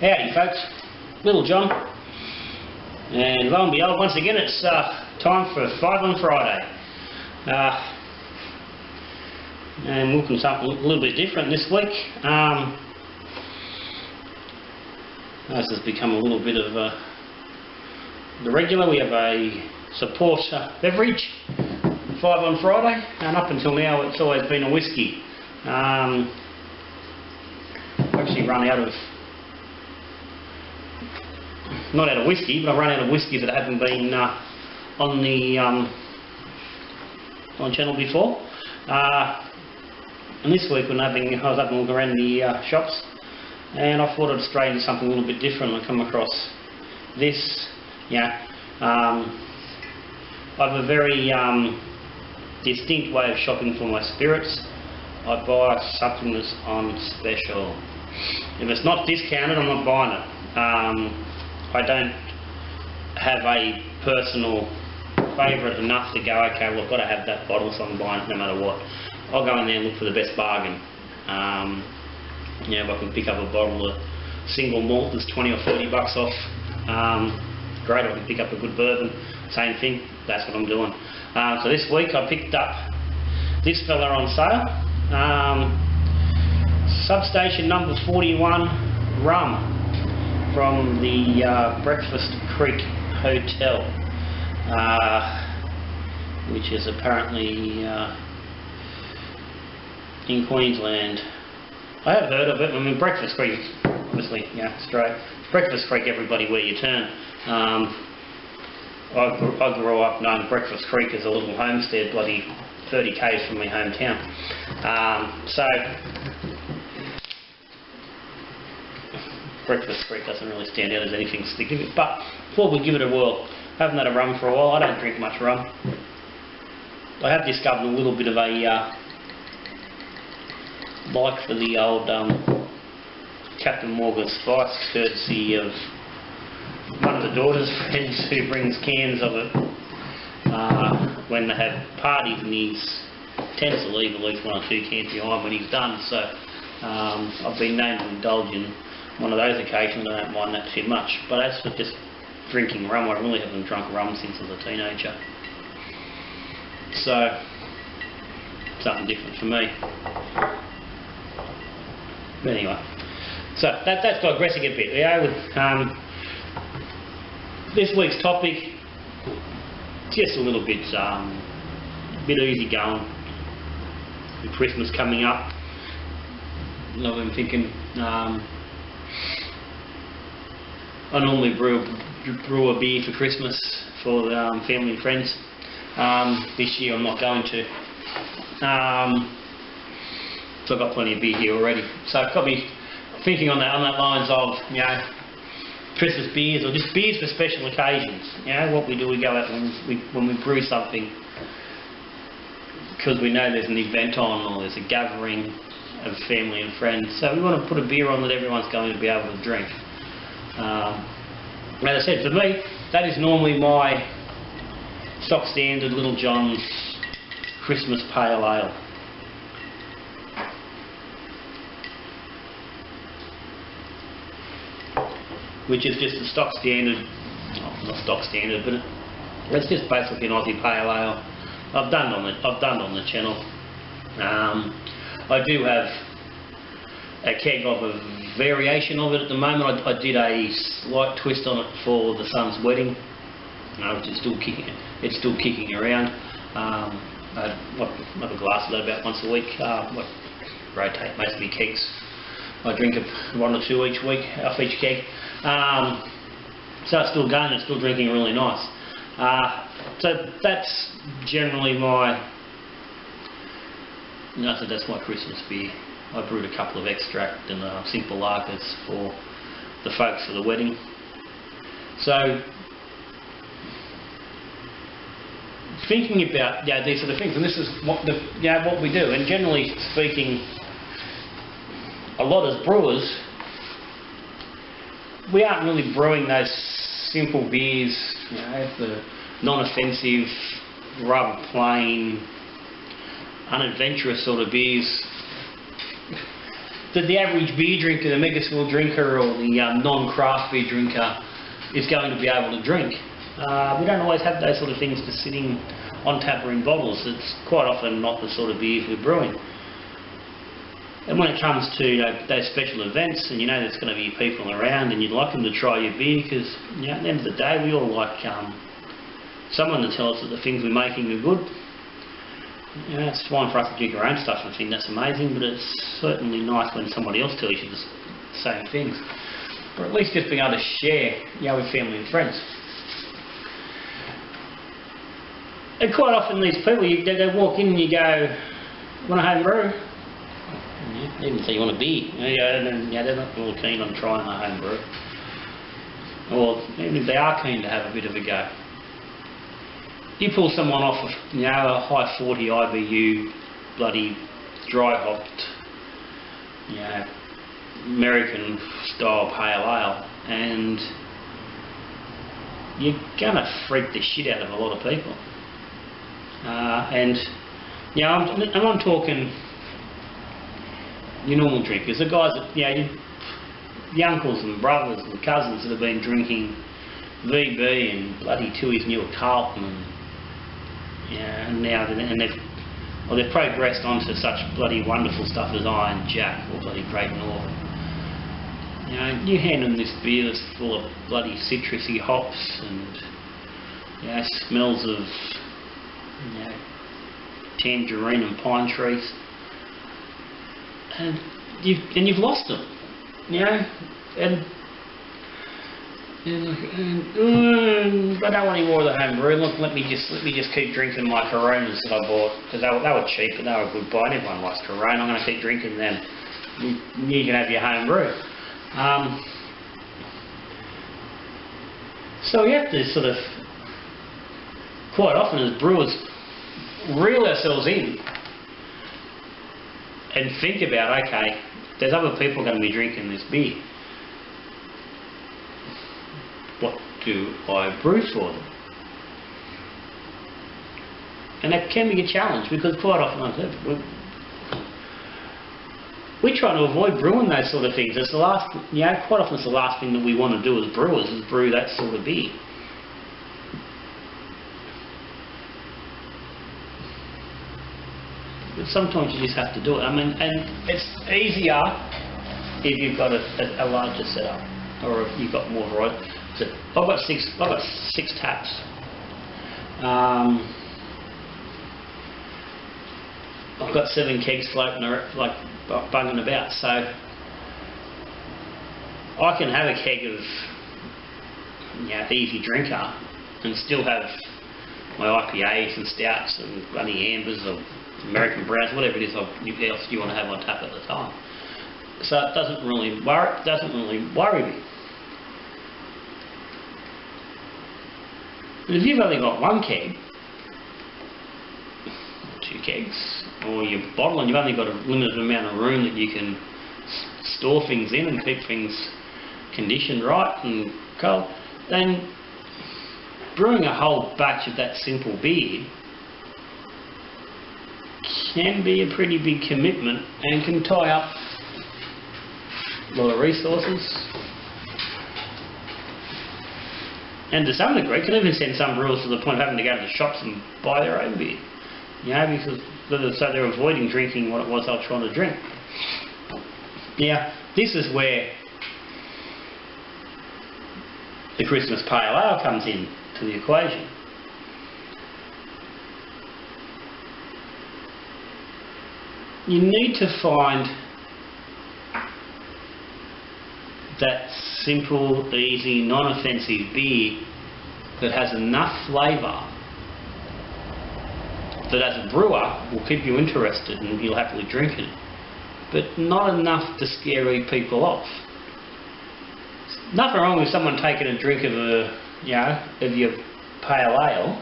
Howdy folks, Little John, and lo and behold, once again it's time for 5 on Friday, and we'll do something a little bit different this week. This has become a little bit of the regular. We have a support beverage, 5 on Friday, and up until now it's always been a whiskey. I've actually run out of, not out of whiskey, but I've run out of whiskies that haven't been on the on channel before. And this week when I was having a look around the shops, and I thought I'd stray into something a little bit different. I come across this. I have a very distinct way of shopping for my spirits. I buy something that's on special. If it's not discounted, I'm not buying it. I don't have a personal favourite enough to go, okay, well I've got to have that bottle, so I'm buying it no matter what. I'll go in there and look for the best bargain. If I can pick up a bottle of single malt that's 20 or 30 bucks off, great. I can pick up a good bourbon, same thing, that's what I'm doing. So this week I picked up this fella on sale, Substation number 41 rum from the Breakfast Creek Hotel, which is apparently in Queensland. I have heard of it. I mean, Breakfast Creek, obviously, straight. Breakfast Creek, everybody where you turn. I grew up knowing Breakfast Creek as a little homestead, bloody 30 k's from my hometown. So Breakfast Creek doesn't really stand out as anything significant, but thought we'd give it a whirl. Haven't had a rum for a while. I don't drink much rum. I have discovered a little bit of a like for the old Captain Morgan Spice, courtesy of one of the daughter's friends who brings cans of it when they have parties, and he tends to leave at least 1 or 2 cans behind when he's done. So I've been known to indulge in one of those occasions. I don't mind that too much. But as for just drinking rum, I really haven't drunk rum since I was a teenager. So something different for me. But anyway, so that's digressing a bit. With this week's topic, just a little bit easy going. With Christmas coming up, I've been thinking. I normally brew a beer for Christmas for the family and friends. This year I'm not going to. So I've got plenty of beer here already. So I've got me thinking on that lines of Christmas beers, or just beers for special occasions. What we do, we go out when we brew something because we know there's an event on, or there's a gathering of family and friends. So we want to put a beer on that everyone's going to be able to drink. As I said, for me, that is normally my stock standard Little John's Christmas Pale Ale. Which is just a stock standard, not stock standard, but it's just basically an Aussie Pale Ale. I've done it on the channel. I do have a keg of a variation of it at the moment. I did a slight twist on it for the son's wedding, which is still kicking. It's still kicking around. I have a glass of that about once a week. Rotate most of my kegs. I drink 1 or 2 each week off each keg. So it's still going. It's still drinking really nice. So that's generally my. So that's my Christmas beer. I brewed a couple of extract and simple lagers for the folks for the wedding. So thinking about these sort of things, and this is what what we do. And generally speaking, a lot as brewers, we aren't really brewing those simple beers, the non-offensive, rather plain, unadventurous sort of beers. that the average beer drinker, the mega school drinker, or the non-craft beer drinker is going to be able to drink. We don't always have those sort of things just sitting on tap or in bottles. It's quite often not the sort of beers we're brewing. And when it comes to those special events, and there's going to be people around, and you'd like them to try your beer, because at the end of the day we all like someone to tell us that the things we're making are good. It's fine for us to drink our own stuff and think that's amazing, but it's certainly nice when somebody else tells you the same things. Or at least just being able to share with family and friends. And quite often these people, they walk in and you go, want a home brew? They even say you want a beer. They're not real keen on trying a home brew. Or even if they are keen to have a bit of a go. You pull someone off of a high 40 IBU, bloody dry hopped, American style pale ale, and you're gonna freak the shit out of a lot of people. I'm talking your normal drinkers, the guys that the uncles and brothers and cousins that have been drinking VB and bloody Tooheys New Carlton, and now they've progressed onto such bloody wonderful stuff as Iron Jack or bloody Great Northern. You hand them this beer that's full of bloody citrusy hops and smells of tangerine and pine trees, and you've lost them, and I don't want any more of the home brew. Look, let me just keep drinking my Coronas that I bought, because they were cheap and they were a good buy. Everyone likes Corona. I'm going to keep drinking them. You can have your home brew. So we have to sort of, quite often as brewers, reel ourselves in and think about, okay, there's other people going to be drinking this beer. What do I brew for them? And that can be a challenge, because quite often, like I said, we try to avoid brewing those sort of things. It's the last, quite often it's the last thing that we want to do as brewers, is brew that sort of beer. But sometimes you just have to do it. I mean, and it's easier if you've got a larger setup, or if you've got more variety. So I've got six taps. I've got 7 kegs floating around, like bugging about, so I can have a keg of easy drinker and still have my IPAs and stouts and bloody ambers or American browns, whatever it is else you want to have on tap at the time. So it doesn't really worry me. But if you've only got 1 keg, 2 kegs, or your bottle, and you've only got a limited amount of room that you can store things in and keep things conditioned right and cold, then brewing a whole batch of that simple beer can be a pretty big commitment and can tie up a lot of resources. And to some degree, can even send some brewers to the point of having to go to the shops and buy their own beer. Because so they're avoiding drinking what it was they were trying to drink. This is where the Christmas Pale Ale comes in to the equation. You need to find that simple, easy, non-offensive beer that has enough flavour that as a brewer will keep you interested and you'll happily drink it, but not enough to scare people off. Nothing wrong with someone taking a drink of of your pale ale,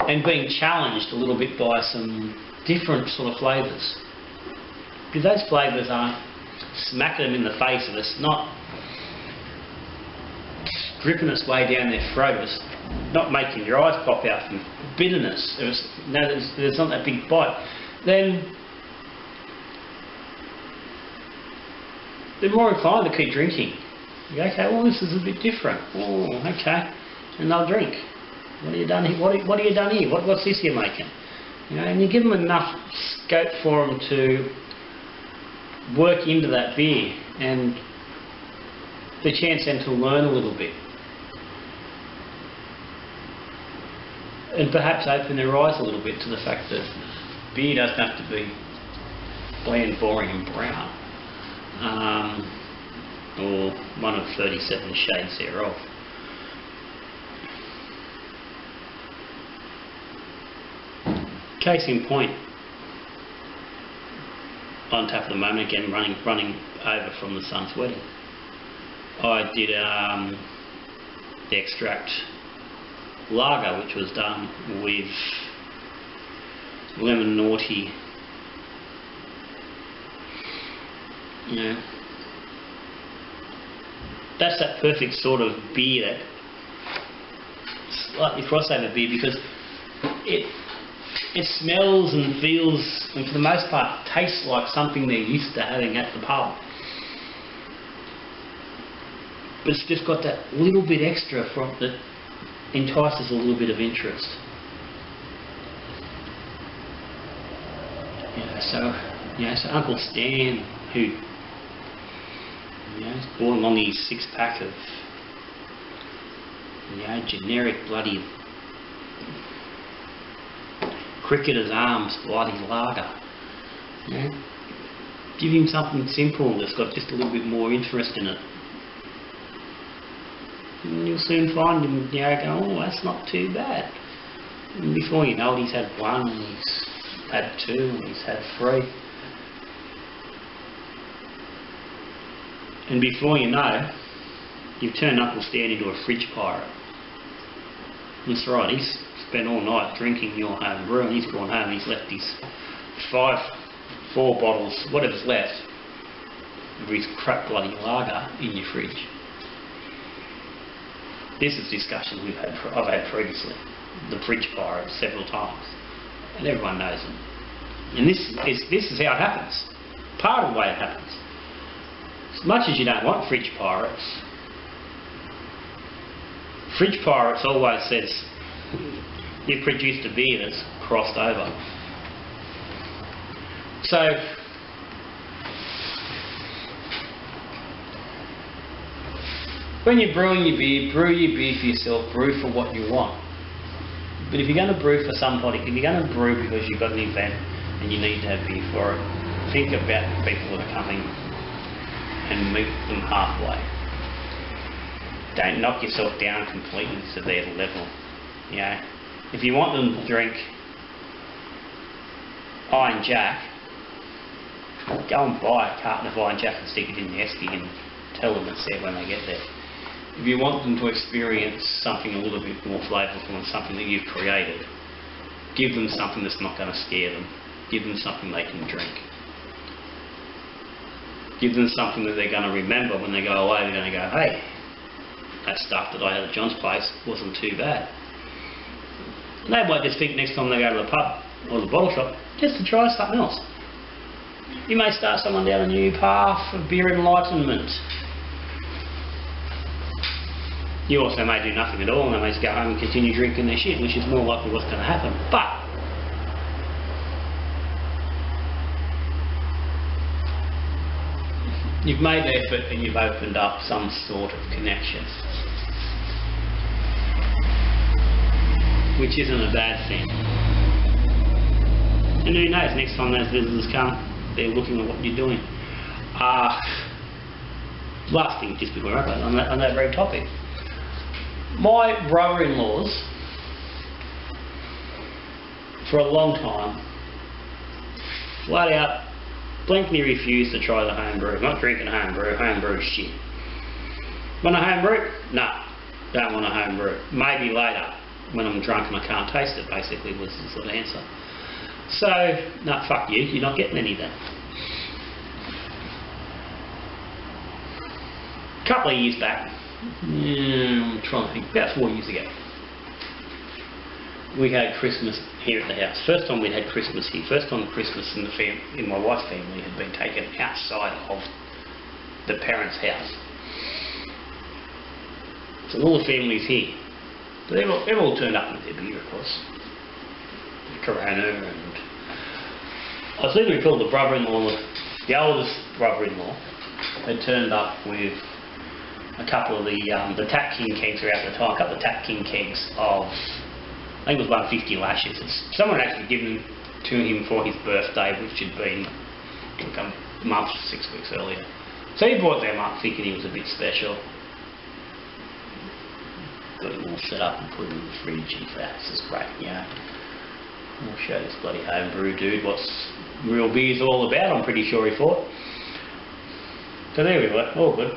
and being challenged a little bit by some different sort of flavours, because those flavours aren't smacking them in the face of us, not dripping its way down their throat, not making your eyes pop out from bitterness, there's not that big bite, then they're more inclined to keep drinking. You go, okay, well, this is a bit different. Oh, okay, and they'll drink. What have you done here? What have you done here? What's this you're making? You know, and you give them enough scope for them to work into that beer, and the chance then to learn a little bit, and perhaps open their eyes a little bit to the fact that beer doesn't have to be bland, boring and brown, or one of 37 shades thereof. Case in point, on tap at the moment again, running over from the son's wedding. I did the extract lager, which was done with lemon naughty. You know, that's that perfect sort of beer, that slightly crossover beer, because it smells and feels, and for the most part tastes like something they're used to having at the pub. But it's just got that little bit extra from that entices a little bit of interest. So Uncle Stan, who has bought along his 6-pack of generic bloody Cricketer's Arms bloody lager. Give him something simple that's got just a little bit more interest in it. And you'll soon find him going, oh, that's not too bad. And before you know it, he's had 1, and he's had 2, and he's had 3. And before you know, you've turned Uncle Stan into a fridge pirate. That's right, he's spent all night drinking your home brew, and he's gone home and he's left his 4 bottles, whatever's left, of his crap bloody lager in your fridge. This is a discussion I've had previously, the fridge pirate, several times, and everyone knows them. And this is how it happens. Part of the way it happens. As much as you don't want fridge pirates, fridge pirates always says you've produced a beer that's crossed over. So when you're brewing your beer, brew your beer for yourself, brew for what you want. But if you're going to brew for somebody, if you're going to brew because you've got an event and you need to have beer for it, think about the people that are coming and meet them halfway. Don't knock yourself down completely to their level. You know, if you want them to drink Iron Jack, go and buy a carton of Iron Jack and stick it in the esky and tell them it's there when they get there. If you want them to experience something a little bit more flavourful and something that you've created, give them something that's not going to scare them. Give them something they can drink. Give them something that they're going to remember when they go away. They're going to go, hey, that stuff that I had at John's place wasn't too bad. And they might just think next time they go to the pub or the bottle shop just to try something else. You may start someone down a new path of beer enlightenment. You also may do nothing at all and they may just go home and continue drinking their shit, which is more likely what's going to happen. But you've made the effort and you've opened up some sort of connection, which isn't a bad thing. And who knows, next time those visitors come, they're looking at what you're doing. Last thing, just before I go on that very topic. My brother-in-laws, for a long time, flat out, blankly refused to try the home brew. Not drinking home brew is shit. Want a home brew? No, don't want a home brew. Maybe later, when I'm drunk and I can't taste it, basically was the sort of answer. So, no, fuck you, you're not getting any of that. A couple of years back, I'm trying to think, about 4 years ago, we had Christmas here at the house. First time we'd had Christmas here. First time Christmas in my wife's family had been taken outside of the parents' house. So all the families here. So they've all turned up with their beer, of course. Corona, and I seem to recall the brother-in-law, the oldest brother-in-law, had turned up with a couple of the Tap King kegs were out at the time, a couple of Tap King kegs of, I think it was 150 lashes. Someone had actually given them to him for his birthday, which had been like a month, 6 weeks earlier. So he brought them up thinking he was a bit special. Got him all set up and put him in the fridge. He thought, this is great, you know. I'll show this bloody homebrew dude what's real beer's all about, I'm pretty sure he thought. So there we were, all good.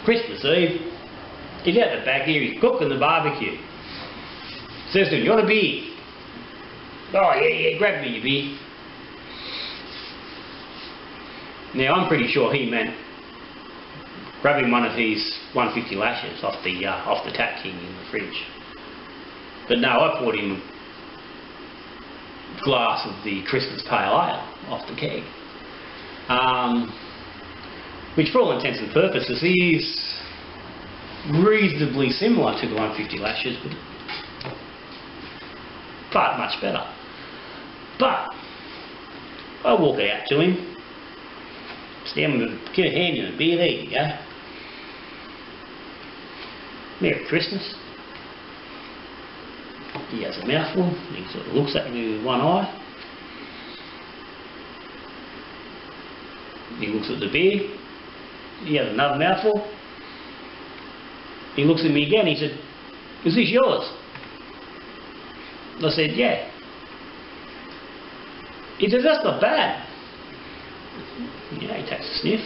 Christmas Eve, he's out the back here, he's cooking the barbecue. Says to him, you want a beer? Oh yeah, grab me your beer. Now I'm pretty sure he meant grabbing one of his 150 lashes off the Tap King in the fridge. But no, I poured him a glass of the Christmas Pale Ale off the keg. Which for all intents and purposes is reasonably similar to the 150 lashes, but much better. But I walk it out to him, stand with get a hand in a beer, there you go. Merry Christmas. He has a mouthful, he sort of looks at me with one eye. He looks at the beer. He has another mouthful. He looks at me again. He said, is this yours? I said, yeah. He says, that's not bad. Yeah, he takes a sniff.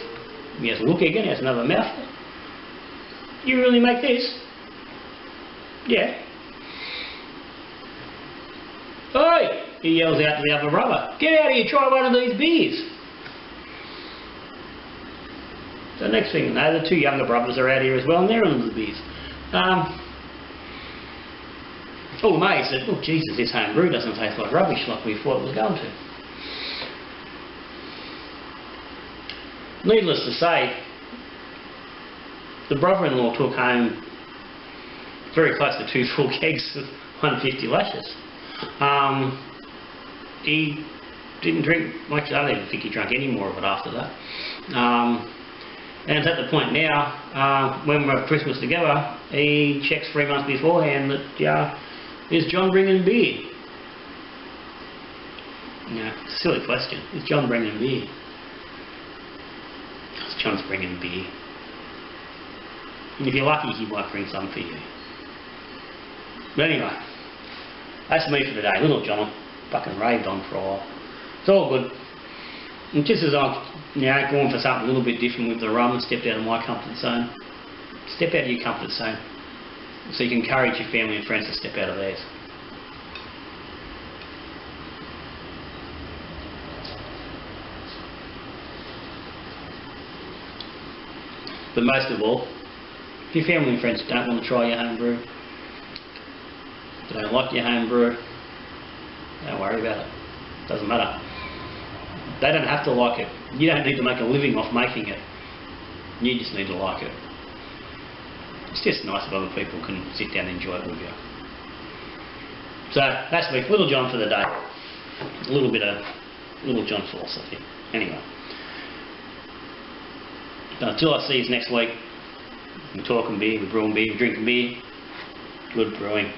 He has a look again. He has another mouthful. You really make this? Yeah. Oi! He yells out to the other brother, get out here, try one of these beers. So next thing you know, the two younger brothers are out here as well, and they're on the beers. Oh, mate said, oh Jesus, this homebrew doesn't taste like rubbish like we thought it was going to. Needless to say, the brother-in-law took home very close to 2 full kegs of 150 lashes. He didn't drink much. I don't even think he drank any more of it after that. And it's at the point now, when we're at Christmas together, he checks 3 months beforehand that, is John bringing beer? Silly question. Is John bringing beer? Because John's bringing beer. And if you're lucky, he might bring some for you. But anyway, that's me for today. Little John fucking raved on for a while. It's all good. And just as I've gone for something a little bit different with the rum and stepped out of my comfort zone, step out of your comfort zone so you can encourage your family and friends to step out of theirs. But most of all, if your family and friends don't want to try your home brew, they don't like your home brew, don't worry about it. Doesn't matter. They don't have to like it. You don't need to make a living off making it. You just need to like it. It's just nice if other people can sit down and enjoy it with you. So that's me, Little John for the day. A little bit of Little John philosophy. Anyway. Until I see you next week, we're talking beer, we're brewing beer, we're drinking beer. Good brewing.